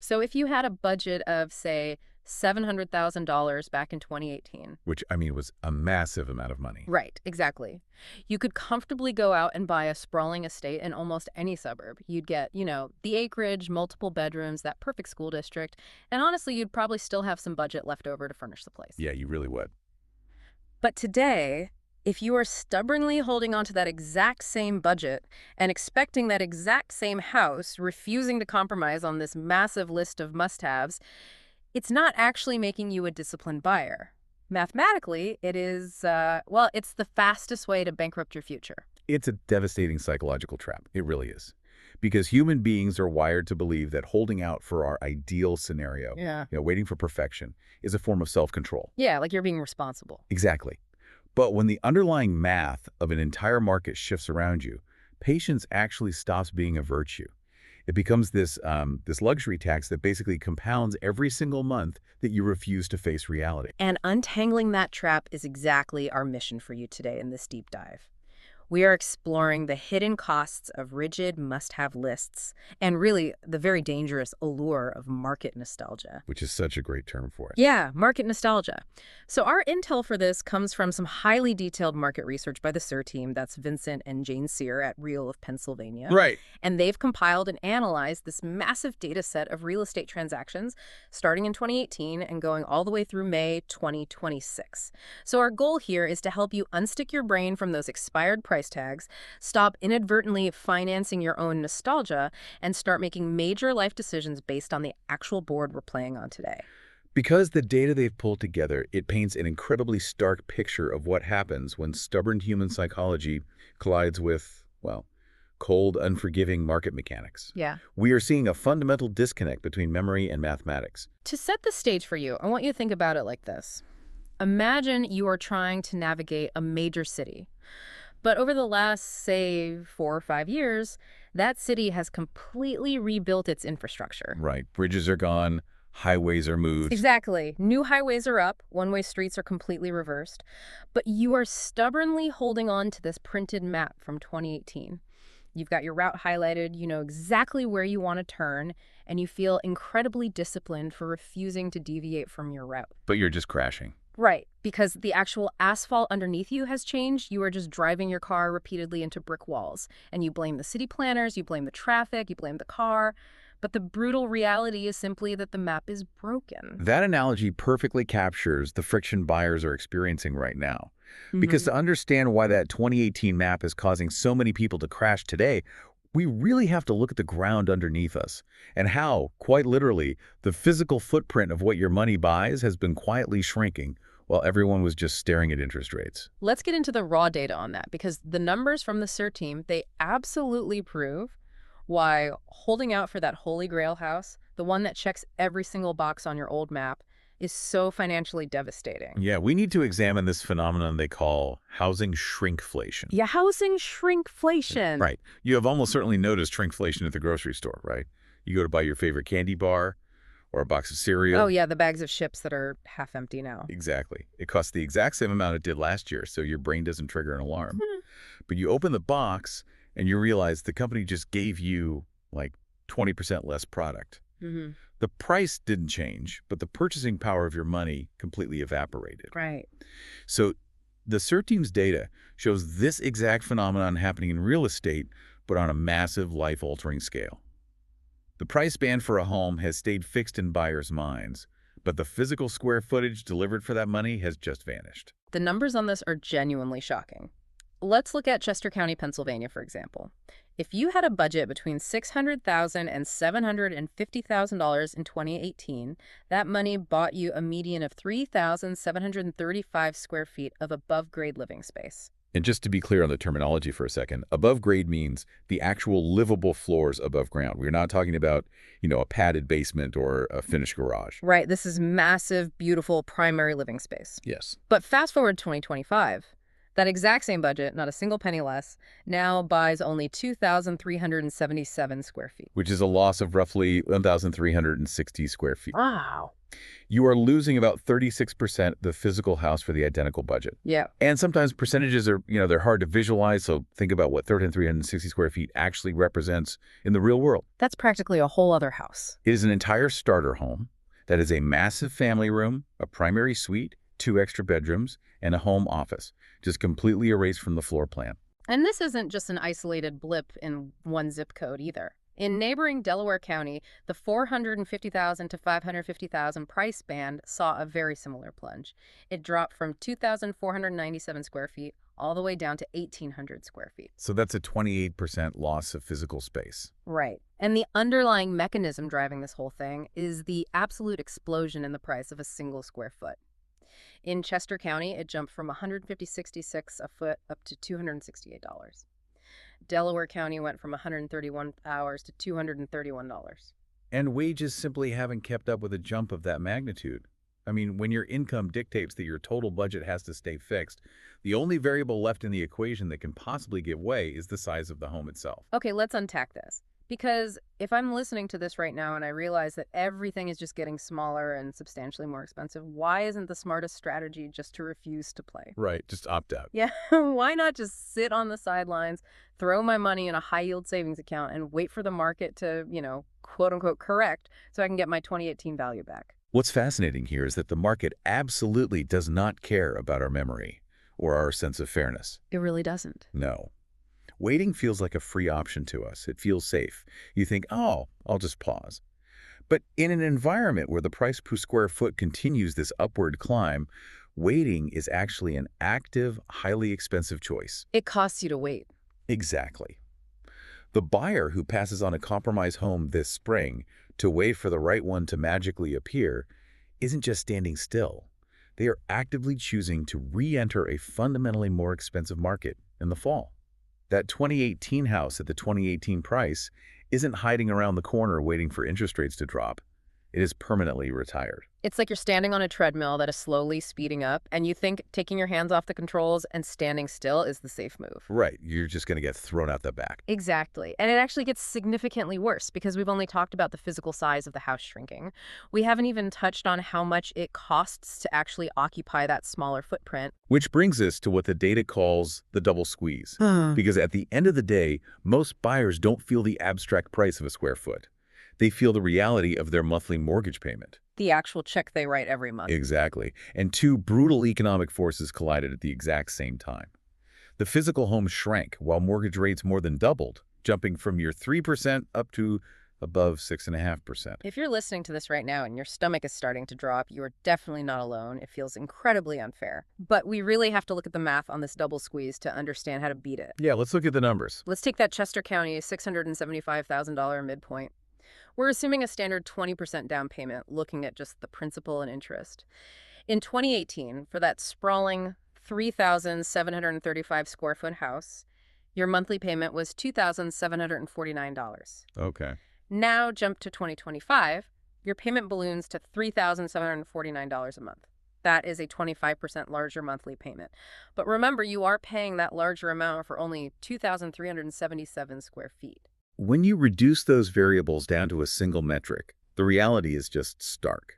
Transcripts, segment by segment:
So if you had a budget of, say, $700,000 back in 2018. Which, I mean, was a massive amount of money. Right, exactly. You could comfortably go out and buy a sprawling estate in almost any suburb. You'd get, the acreage, multiple bedrooms, that perfect school district, and honestly, you'd probably still have some budget left over to furnish the place. Yeah, you really would. But today, if you are stubbornly holding on to that exact same budget and expecting that exact same house, refusing to compromise on this massive list of must-haves, it's not actually making you a disciplined buyer. Mathematically, it is, it's the fastest way to bankrupt your future. It's a devastating psychological trap. It really is. Because human beings are wired to believe that holding out for our ideal scenario, waiting for perfection, is a form of self-control. Yeah, like you're being responsible. Exactly. But when the underlying math of an entire market shifts around you, patience actually stops being a virtue. It becomes this luxury tax that basically compounds every single month that you refuse to face reality. And untangling that trap is exactly our mission for you today in this deep dive. We are exploring the hidden costs of rigid must-have lists and really the very dangerous allure of market nostalgia. Which is such a great term for it. Yeah, market nostalgia. So our intel for this comes from some highly detailed market research by the Cyr Team. That's Vincent and Jane Cyr at Real of Pennsylvania. Right. And they've compiled and analyzed this massive data set of real estate transactions starting in 2018 and going all the way through May 2026. So our goal here is to help you unstick your brain from those expired price tags, stop inadvertently financing your own nostalgia, and start making major life decisions based on the actual board we're playing on today. Because the data they've pulled together, it paints an incredibly stark picture of what happens when stubborn human psychology collides with, cold, unforgiving market mechanics. Yeah. We are seeing a fundamental disconnect between memory and mathematics. To set the stage for you, I want you to think about it like this. Imagine you are trying to navigate a major city. But over the last, say, 4 or 5 years, that city has completely rebuilt its infrastructure. Right. Bridges are gone. Highways are moved. Exactly. New highways are up. One-way streets are completely reversed. But you are stubbornly holding on to this printed map from 2018. You've got your route highlighted. You know exactly where you want to turn. And you feel incredibly disciplined for refusing to deviate from your route. But you're just crashing. Right, because the actual asphalt underneath you has changed. You are just driving your car repeatedly into brick walls. And you blame the city planners, you blame the traffic, you blame the car. But the brutal reality is simply that the map is broken. That analogy perfectly captures the friction buyers are experiencing right now. Because to understand why that 2018 map is causing so many people to crash today, we really have to look at the ground underneath us and how, quite literally, the physical footprint of what your money buys has been quietly shrinking while everyone was just staring at interest rates. Let's get into the raw data on that, because the numbers from the Cyr Team, they absolutely prove why holding out for that holy grail house, the one that checks every single box on your old map, is so financially devastating. Yeah, we need to examine this phenomenon they call housing shrinkflation. Yeah, housing shrinkflation. Right. You have almost certainly noticed shrinkflation at the grocery store, right? You go to buy your favorite candy bar or a box of cereal. Oh, yeah, the bags of chips that are half empty now. Exactly. It costs the exact same amount it did last year, so your brain doesn't trigger an alarm. But you open the box and you realize the company just gave you like 20% less product. The price didn't change, but the purchasing power of your money completely evaporated. Right. So the Cyr Team's data shows this exact phenomenon happening in real estate, but on a massive life-altering scale. The price band for a home has stayed fixed in buyers' minds, but the physical square footage delivered for that money has just vanished. The numbers on this are genuinely shocking. Let's look at Chester County, Pennsylvania, for example. If you had a budget between $600,000 and $750,000 in 2018, that money bought you a median of 3,735 square feet of above-grade living space. And just to be clear on the terminology for a second, above grade means the actual livable floors above ground. We're not talking about, a padded basement or a finished garage. Right. This is massive, beautiful primary living space. Yes. But fast forward to 2025. That exact same budget, not a single penny less, now buys only 2,377 square feet. Which is a loss of roughly 1,360 square feet. Wow. You are losing about 36% the physical house for the identical budget. Yeah. And sometimes percentages are, they're hard to visualize, so think about what 360 square feet actually represents in the real world. That's practically a whole other house. It is an entire starter home that is a massive family room, a primary suite, 2 extra bedrooms, and a home office, just completely erased from the floor plan. And this isn't just an isolated blip in one zip code either. In neighboring Delaware County, the $450,000 to $550,000 price band saw a very similar plunge. It dropped from 2,497 square feet all the way down to 1,800 square feet. So that's a 28% loss of physical space. Right. And the underlying mechanism driving this whole thing is the absolute explosion in the price of a single square foot. In Chester County, it jumped from $150.66 a foot up to $268. Delaware County went from $131 to $231. And wages simply haven't kept up with a jump of that magnitude. I mean, when your income dictates that your total budget has to stay fixed, the only variable left in the equation that can possibly give way is the size of the home itself. Okay, let's unpack this. Because if I'm listening to this right now and I realize that everything is just getting smaller and substantially more expensive, why isn't the smartest strategy just to refuse to play? Right, just opt out. Yeah, why not just sit on the sidelines, throw my money in a high-yield savings account, and wait for the market to, quote-unquote correct so I can get my 2018 value back? What's fascinating here is that the market absolutely does not care about our memory or our sense of fairness. It really doesn't. No. Waiting feels like a free option to us. It feels safe. You think, oh, I'll just pause. But in an environment where the price per square foot continues this upward climb, waiting is actually an active, highly expensive choice. It costs you to wait. Exactly. The buyer who passes on a compromise home this spring to wait for the right one to magically appear isn't just standing still. They are actively choosing to re-enter a fundamentally more expensive market in the fall. That 2018 house at the 2018 price isn't hiding around the corner waiting for interest rates to drop. It is permanently retired. It's like you're standing on a treadmill that is slowly speeding up, and you think taking your hands off the controls and standing still is the safe move. Right. You're just going to get thrown out the back. Exactly. And it actually gets significantly worse because we've only talked about the physical size of the house shrinking. We haven't even touched on how much it costs to actually occupy that smaller footprint. Which brings us to what the data calls the double squeeze. Because at the end of the day, most buyers don't feel the abstract price of a square foot. They feel the reality of their monthly mortgage payment. The actual check they write every month. Exactly. And two brutal economic forces collided at the exact same time. The physical home shrank while mortgage rates more than doubled, jumping from your 3% up to above 6.5%. If you're listening to this right now and your stomach is starting to drop, you are definitely not alone. It feels incredibly unfair. But we really have to look at the math on this double squeeze to understand how to beat it. Yeah, let's look at the numbers. Let's take that Chester County $675,000 midpoint. We're assuming a standard 20% down payment, looking at just the principal and interest. In 2018, for that sprawling 3,735 square foot house, your monthly payment was $2,749. Okay. Now jump to 2025, your payment balloons to $3,749 a month. That is a 25% larger monthly payment. But remember, you are paying that larger amount for only 2,377 square feet. When you reduce those variables down to a single metric, the reality is just stark.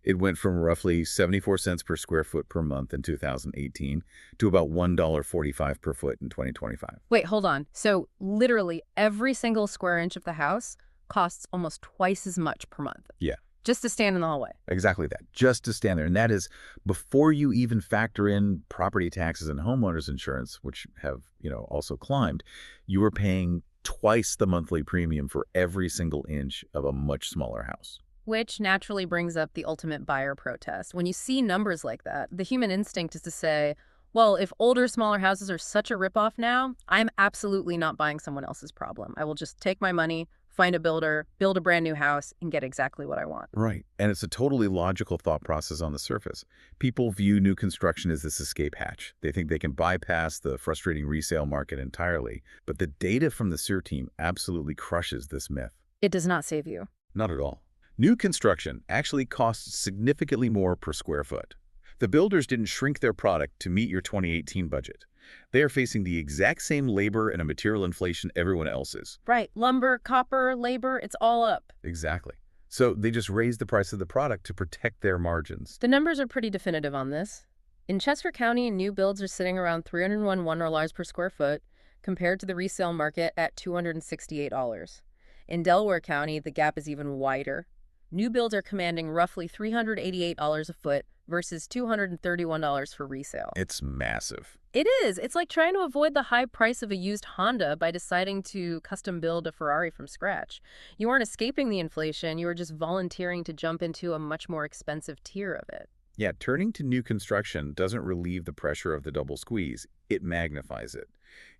It went from roughly 74 cents per square foot per month in 2018 to about $1.45 per foot in 2025. Wait, hold on. So literally every single square inch of the house costs almost twice as much per month. Yeah. Just to stand in the hallway. Exactly that. Just to stand there. And that is before you even factor in property taxes and homeowners insurance, which have, also climbed, you are paying twice the monthly premium for every single inch of a much smaller house. Which naturally brings up the ultimate buyer protest. When you see numbers like that, the human instinct is to say, well, if older, smaller houses are such a ripoff now, I'm absolutely not buying someone else's problem. I will just take my money, find a builder, build a brand new house, and get exactly what I want. Right. And it's a totally logical thought process on the surface. People view new construction as this escape hatch. They think they can bypass the frustrating resale market entirely. But the data from the Cyr Team absolutely crushes this myth. It does not save you. Not at all. New construction actually costs significantly more per square foot. The builders didn't shrink their product to meet your 2018 budget. They are facing the exact same labor and a material inflation everyone else is. Right. Lumber, copper, labor, it's all up. Exactly. So they just raise the price of the product to protect their margins. The numbers are pretty definitive on this. In Chester County, new builds are sitting around $301 per square foot, compared to the resale market at $268. In Delaware County, the gap is even wider. New builds are commanding roughly $388 a foot versus $231 for resale. It's massive. It is. It's like trying to avoid the high price of a used Honda by deciding to custom build a Ferrari from scratch. You aren't escaping the inflation, you are just volunteering to jump into a much more expensive tier of it. Yeah, turning to new construction doesn't relieve the pressure of the double squeeze. It magnifies it.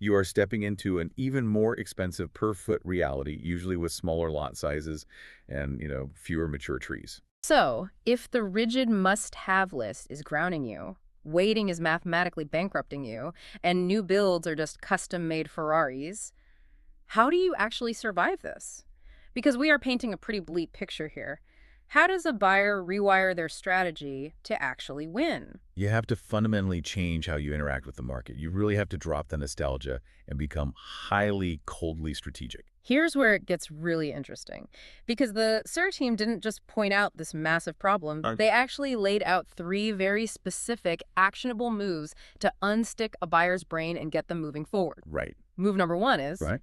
You are stepping into an even more expensive per-foot reality, usually with smaller lot sizes and, fewer mature trees. So, if the rigid must-have list is grounding you, waiting is mathematically bankrupting you, and new builds are just custom-made Ferraris, how do you actually survive this? Because we are painting a pretty bleak picture here. How does a buyer rewire their strategy to actually win? You have to fundamentally change how you interact with the market. You really have to drop the nostalgia and become highly, coldly strategic. Here's where it gets really interesting. Because the Cyr team didn't just point out this massive problem, they actually laid out 3 very specific, actionable moves to unstick a buyer's brain and get them moving forward. Right. Move number 1 is Right.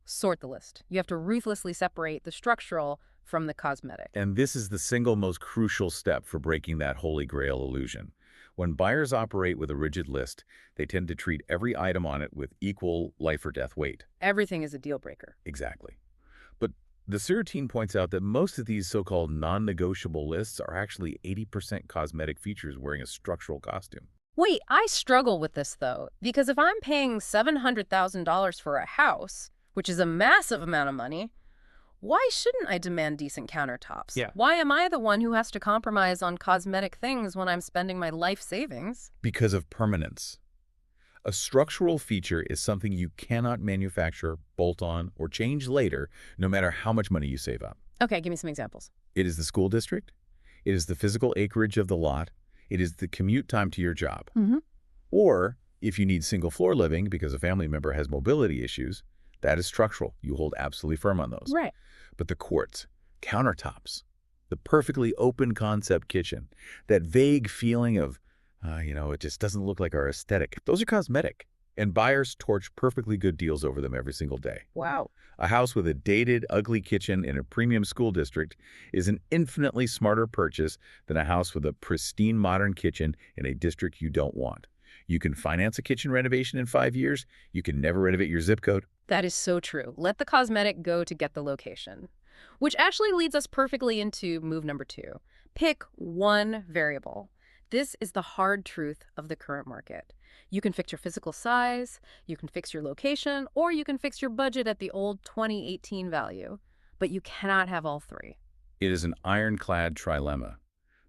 sort the list. You have to ruthlessly separate the structural from the cosmetic. And this is the single most crucial step for breaking that holy grail illusion. When buyers operate with a rigid list, they tend to treat every item on it with equal life or death weight. Everything is a deal breaker. Exactly. But the Cyr team points out that most of these so-called non-negotiable lists are actually 80% cosmetic features wearing a structural costume. Wait, I struggle with this, though, because if I'm paying $700,000 for a house, which is a massive amount of money, why shouldn't I demand decent countertops? Yeah. Why am I the one who has to compromise on cosmetic things when I'm spending my life savings? Because of permanence. A structural feature is something you cannot manufacture, bolt on, or change later, no matter how much money you save up. Okay, give me some examples. It is the school district. It is the physical acreage of the lot. It is the commute time to your job. Or, if you need single-floor living because a family member has mobility issues, that is structural. You hold absolutely firm on those. Right. But the quartz, countertops, the perfectly open concept kitchen, that vague feeling of, it just doesn't look like our aesthetic. Those are cosmetic. And buyers torch perfectly good deals over them every single day. Wow. A house with a dated, ugly kitchen in a premium school district is an infinitely smarter purchase than a house with a pristine modern kitchen in a district you don't want. You can finance a kitchen renovation in 5 years. You can never renovate your zip code. That is so true. Let the cosmetic go to get the location. Which actually leads us perfectly into move number 2. Pick one variable. This is the hard truth of the current market. You can fix your physical size, you can fix your location, or you can fix your budget at the old 2018 value. But you cannot have all 3. It is an ironclad trilemma.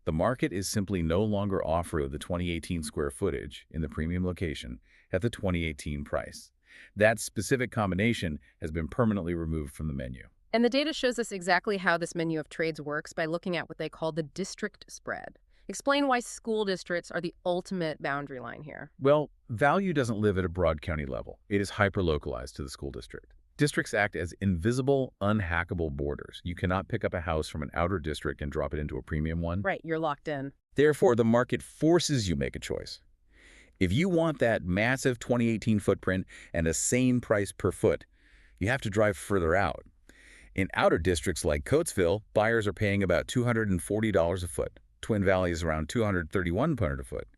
The market is simply no longer offering the 2018 square footage in the premium location at the 2018 price. That specific combination has been permanently removed from the menu. And the data shows us exactly how this menu of trades works by looking at what they call the district spread. Explain why school districts are the ultimate boundary line here. Well, value doesn't live at a broad county level. It is hyper-localized to the school district. Districts act as invisible, unhackable borders. You cannot pick up a house from an outer district and drop it into a premium one. Right, you're locked in. Therefore, the market forces you to make a choice. If you want that massive 2018 footprint and a sane price per foot, you have to drive further out. In outer districts like Coatesville, buyers are paying about $240 a foot. Twin Valley is around $231 a foot.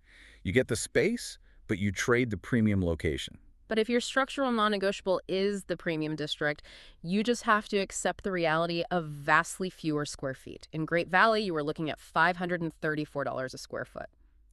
You get the space, but you trade the premium location. But if your structural non-negotiable is the premium district, you just have to accept the reality of vastly fewer square feet. In Great Valley, you are looking at $534 a square foot.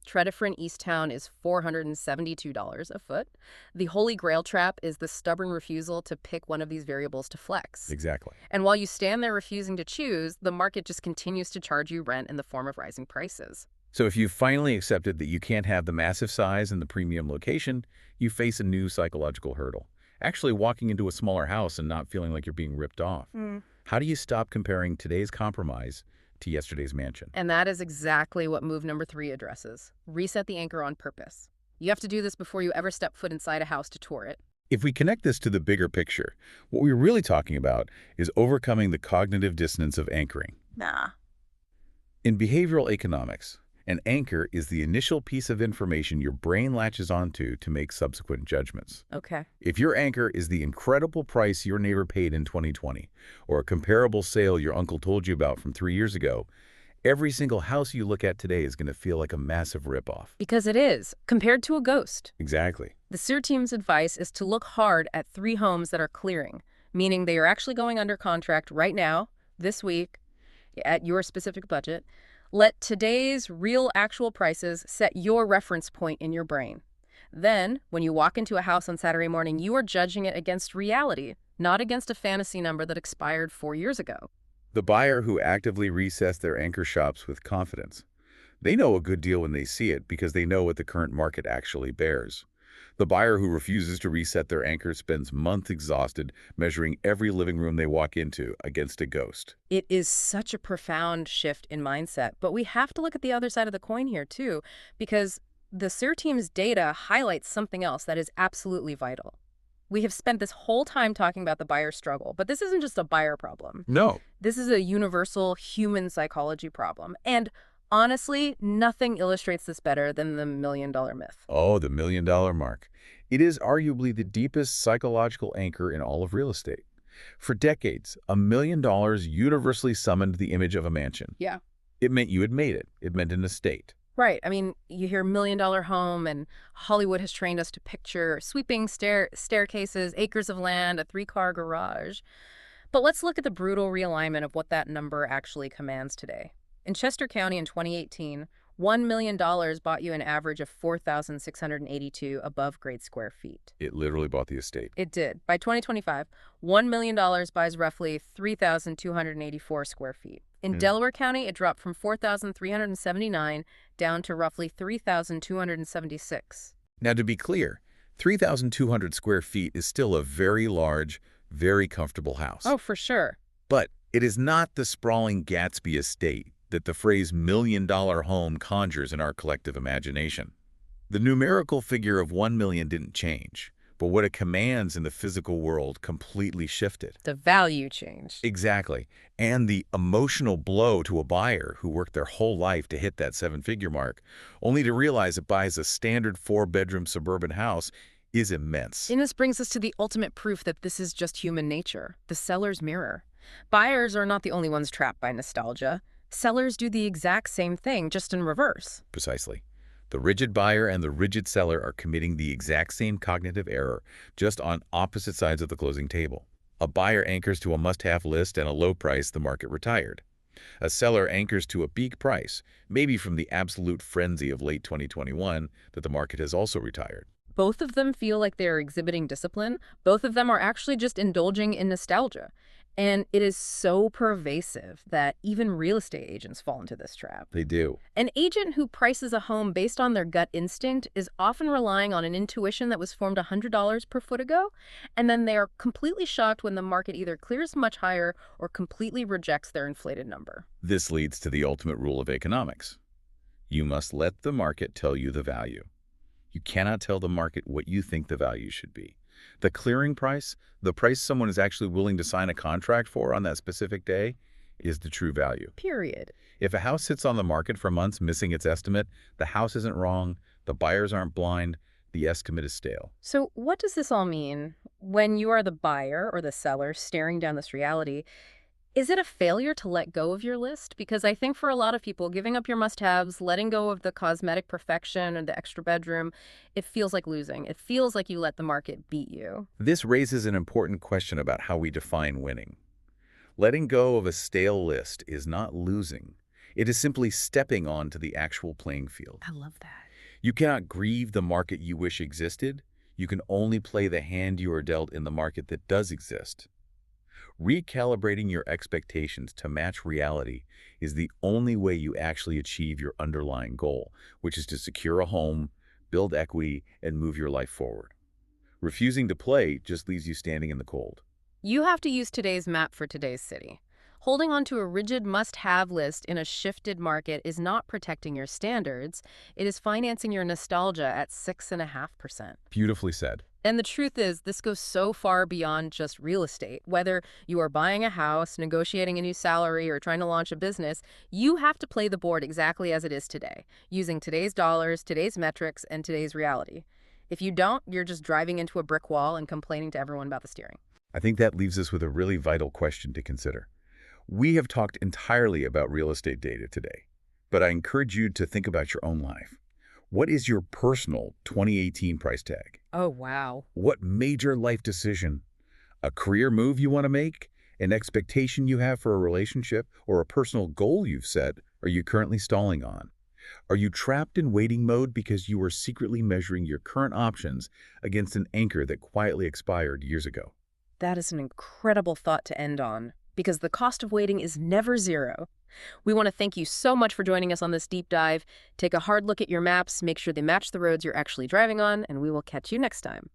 Tredyffrin Easttown is $472 a foot. The holy grail trap is the stubborn refusal to pick one of these variables to flex. Exactly. And while you stand there refusing to choose, the market just continues to charge you rent in the form of rising prices. So if you've finally accepted that you can't have the massive size and the premium location, you face a new psychological hurdle. Actually walking into a smaller house and not feeling like you're being ripped off. How do you stop comparing today's compromise to yesterday's mansion? And that is exactly what move number 3 addresses. Reset the anchor on purpose. You have to do this before you ever step foot inside a house to tour it. If we connect this to the bigger picture, what we're really talking about is overcoming the cognitive dissonance of anchoring. Nah. In behavioral economics, an anchor is the initial piece of information your brain latches onto to make subsequent judgments. Okay. If your anchor is the incredible price your neighbor paid in 2020, or a comparable sale your uncle told you about from 3 years ago, every single house you look at today is going to feel like a massive ripoff. Because it is, compared to a ghost. Exactly. The Cyr Team's advice is to look hard at 3 homes that are clearing, meaning they are actually going under contract right now, this week, at your specific budget. Let today's real actual prices set your reference point in your brain. Then, when you walk into a house on Saturday morning, you are judging it against reality, not against a fantasy number that expired 4 years ago. The buyer who actively resets their anchor shops with confidence. They know a good deal when they see it because they know what the current market actually bears. The buyer who refuses to reset their anchor spends months exhausted measuring every living room they walk into against a ghost. It is such a profound shift in mindset, but we have to look at the other side of the coin here too, because the Cyr Team's data highlights something else that is absolutely vital. We have spent this whole time talking about the buyer struggle, but this isn't just a buyer problem. No. This is a universal human psychology problem. And honestly, nothing illustrates this better than the $1 million myth. Oh, the $1 million mark. It is arguably the deepest psychological anchor in all of real estate. For decades, $1 million universally summoned the image of a mansion. Yeah. It meant you had made it. It meant an estate. Right. I mean, you hear $1 million home, and Hollywood has trained us to picture sweeping staircases, acres of land, a 3-car garage. But let's look at the brutal realignment of what that number actually commands today. In Chester County in 2018, $1 million bought you an average of 4,682 above-grade square feet. It literally bought the estate. It did. By 2025, $1 million buys roughly 3,284 square feet. In Delaware County, it dropped from 4,379 down to roughly 3,276. Now, to be clear, 3,200 square feet is still a very large, very comfortable house. Oh, for sure. But it is not the sprawling Gatsby estate that the phrase $1 million home conjures in our collective imagination. The numerical figure of 1 million didn't change, but what it commands in the physical world completely shifted. The value changed. Exactly. And the emotional blow to a buyer who worked their whole life to hit that 7-figure mark, only to realize it buys a standard 4-bedroom suburban house, is immense. And this brings us to the ultimate proof that this is just human nature, the seller's mirror. Buyers are not the only ones trapped by nostalgia. Sellers do the exact same thing, just in reverse. Precisely. The rigid buyer and the rigid seller are committing the exact same cognitive error, just on opposite sides of the closing table. A buyer anchors to a must-have list and a low price the market retired. A seller anchors to a peak price, maybe from the absolute frenzy of late 2021 that the market has also retired. Both of them feel like they're exhibiting discipline. Both of them are actually just indulging in nostalgia. And it is so pervasive that even real estate agents fall into this trap. They do. An agent who prices a home based on their gut instinct is often relying on an intuition that was formed $100 per foot ago, and then they are completely shocked when the market either clears much higher or completely rejects their inflated number. This leads to the ultimate rule of economics. You must let the market tell you the value. You cannot tell the market what you think the value should be. The clearing price, the price someone is actually willing to sign a contract for on that specific day, is the true value. Period. If a house sits on the market for months missing its estimate, the house isn't wrong, the buyers aren't blind, the estimate is stale. So what does this all mean? When you are the buyer or the seller staring down this reality, is it a failure to let go of your list? Because I think for a lot of people, giving up your must-haves, letting go of the cosmetic perfection or the extra bedroom, it feels like losing. It feels like you let the market beat you. This raises an important question about how we define winning. Letting go of a stale list is not losing. It is simply stepping onto the actual playing field. I love that. You cannot grieve the market you wish existed. You can only play the hand you are dealt in the market that does exist. Recalibrating your expectations to match reality is the only way you actually achieve your underlying goal, which is to secure a home, build equity, and move your life forward. Refusing to play just leaves you standing in the cold. You have to use today's map for today's city. Holding on to a rigid must-have list in a shifted market is not protecting your standards. It is financing your nostalgia at 6.5%. Beautifully said. And the truth is, this goes so far beyond just real estate. Whether you are buying a house, negotiating a new salary, or trying to launch a business, you have to play the board exactly as it is today, using today's dollars, today's metrics, and today's reality. If you don't, you're just driving into a brick wall and complaining to everyone about the steering. I think that leaves us with a really vital question to consider. We have talked entirely about real estate data today, but I encourage you to think about your own life. What is your personal 2018 price tag? Oh, wow. What major life decision, a career move you want to make, an expectation you have for a relationship, or a personal goal you've set, are you currently stalling on? Are you trapped in waiting mode because you are secretly measuring your current options against an anchor that quietly expired years ago? That is an incredible thought to end on, because the cost of waiting is never zero. We want to thank you so much for joining us on this deep dive. Take a hard look at your maps, make sure they match the roads you're actually driving on, and we will catch you next time.